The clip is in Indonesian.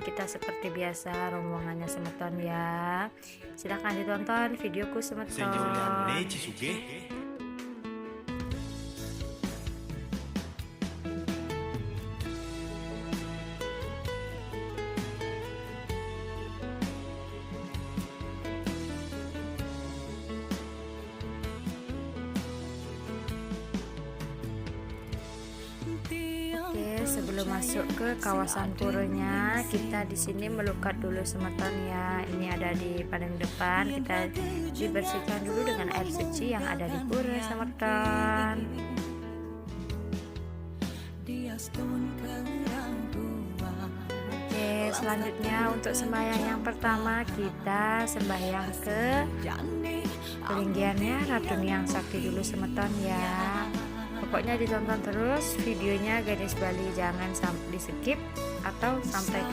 kita seperti biasa rombongannya Semeton ya. Silahkan ditonton videoku Semeton. Oke, sebelum masuk ke kawasan puranya, kita di sini melukat dulu Semeton ya. Ini ada di paling depan, kita dibersihkan dulu dengan air suci yang ada di pura Semeton. Oke, selanjutnya untuk sembahyang yang pertama kita sembahyang ke peninggiannya Ratu Niang Sakti dulu Semeton ya. Pokoknya ditonton terus videonya gadis Bali, jangan sampai di skip atau sampai